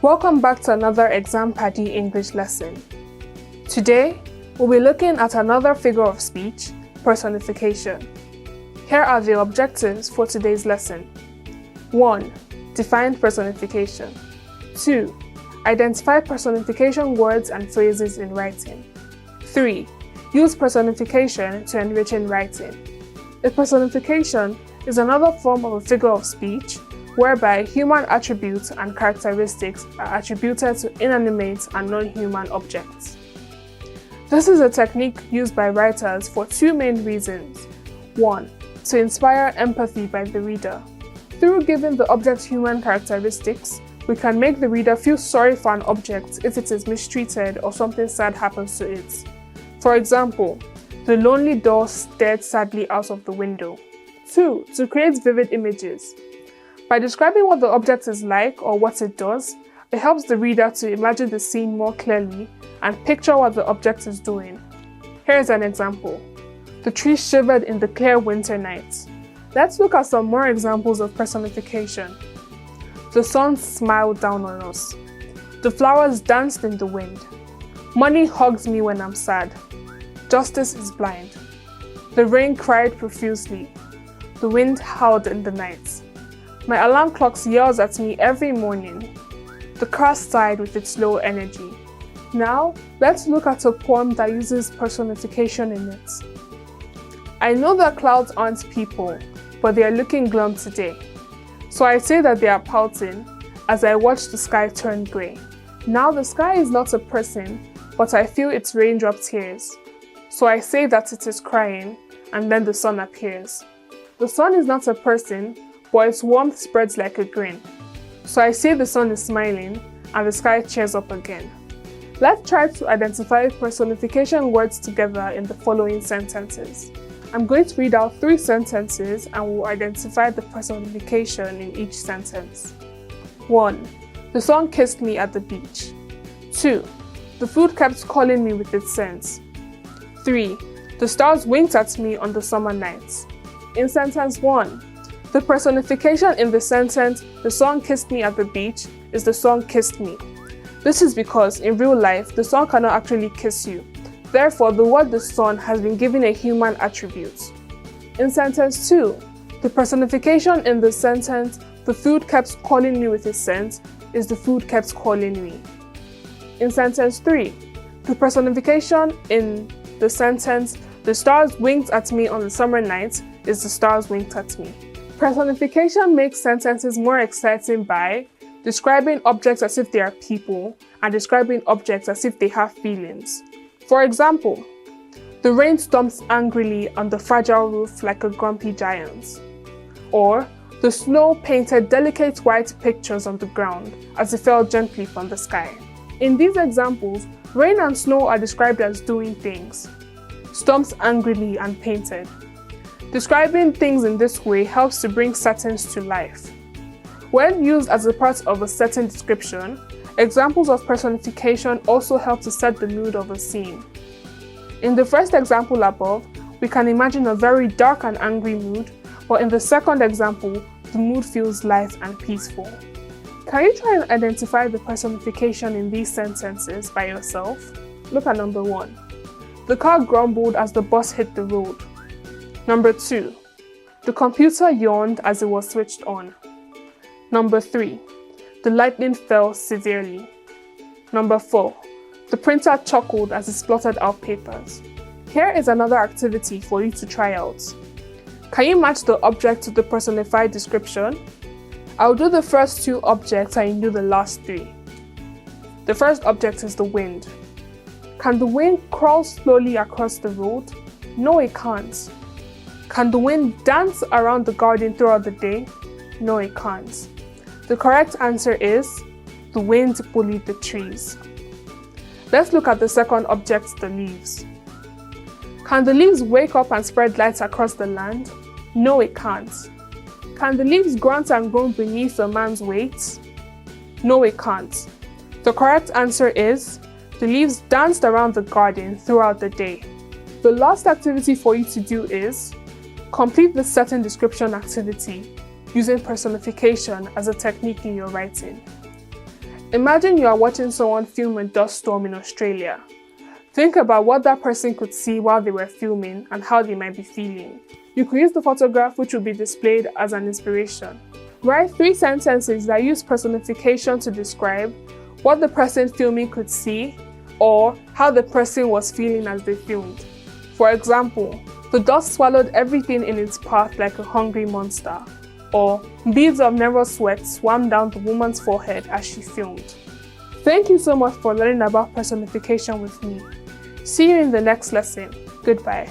Welcome back to another ExamPadi English lesson. Today, we'll be looking at another figure of speech, personification. Here are the objectives for today's lesson. 1. Define personification. 2. Identify personification words and phrases in writing. 3. Use personification to enrich in writing. A personification is another form of a figure of speech whereby human attributes and characteristics are attributed to inanimate and non-human objects. This is a technique used by writers for two main reasons. 1. To inspire empathy by the reader. Through giving the object human characteristics, we can make the reader feel sorry for an object if it is mistreated or something sad happens to it. For example, the lonely doll stared sadly out of the window. 2. To create vivid images. By describing what the object is like or what it does, it helps the reader to imagine the scene more clearly and picture what the object is doing. Here is an example. The tree shivered in the clear winter night. Let's look at some more examples of personification. The sun smiled down on us. The flowers danced in the wind. Money hugs me when I'm sad. Justice is blind. The rain cried profusely. The wind howled in the night. My alarm clock yells at me every morning. The car sighed with its low energy. Now, let's look at a poem that uses personification in it. I know that clouds aren't people, but they are looking glum today. So I say that they are pouting as I watch the sky turn grey. Now the sky is not a person, but I feel its raindrop tears. So I say that it is crying, and then the sun appears. The sun is not a person, but its warmth spreads like a grin. So I say the sun is smiling, and the sky cheers up again. Let's try to identify personification words together in the following sentences. I'm going to read out 3 sentences and we'll identify the personification in each sentence. 1. The sun kissed me at the beach. 2. The food kept calling me with its scent. 3. The stars winked at me on the summer nights. In sentence 1, the personification in the sentence, the sun kissed me at the beach, is the sun kissed me. This is because in real life, the sun cannot actually kiss you. Therefore, the word the sun has been given a human attribute. In sentence 2, the personification in the sentence, the food kept calling me with its scent, is the food kept calling me. In sentence 3, the personification in the sentence, the stars winked at me on the summer night, is the stars winked at me. Personification makes sentences more exciting by describing objects as if they are people and describing objects as if they have feelings. For example, the rain stomps angrily on the fragile roof like a grumpy giant. Or, the snow painted delicate white pictures on the ground as it fell gently from the sky. In these examples, rain and snow are described as doing things. Stomps angrily and painted. Describing things in this way helps to bring settings to life. When used as a part of a certain description, examples of personification also help to set the mood of a scene. In the first example above, we can imagine a very dark and angry mood, but in the second example, the mood feels light and peaceful. Can you try and identify the personification in these sentences by yourself? Look at number 1. The car grumbled as the bus hit the road. Number 2. The computer yawned as it was switched on. Number 3. The lightning fell severely. Number 4. The printer chuckled as it spluttered out papers. Here is another activity for you to try out. Can you match the object to the personified description? I'll do the first 2 objects and you do the last 3. The first object is the wind. Can the wind crawl slowly across the road? No, it can't. Can the wind dance around the garden throughout the day? No, it can't. The correct answer is, the wind bullied the trees. Let's look at the second object, the leaves. Can the leaves wake up and spread light across the land? No, it can't. Can the leaves grunt and groan beneath a man's weight? No, it can't. The correct answer is, the leaves danced around the garden throughout the day. The last activity for you to do is, complete the certain description activity using personification as a technique in your writing. Imagine you are watching someone film a dust storm in Australia. Think about what that person could see while they were filming and how they might be feeling. You could use the photograph, which will be displayed as an inspiration. Write 3 sentences that use personification to describe what the person filming could see or how the person was feeling as they filmed. For example, the dust swallowed everything in its path like a hungry monster. Or beads of nervous sweat swam down the woman's forehead as she filmed. Thank you so much for learning about personification with me. See you in the next lesson. Goodbye.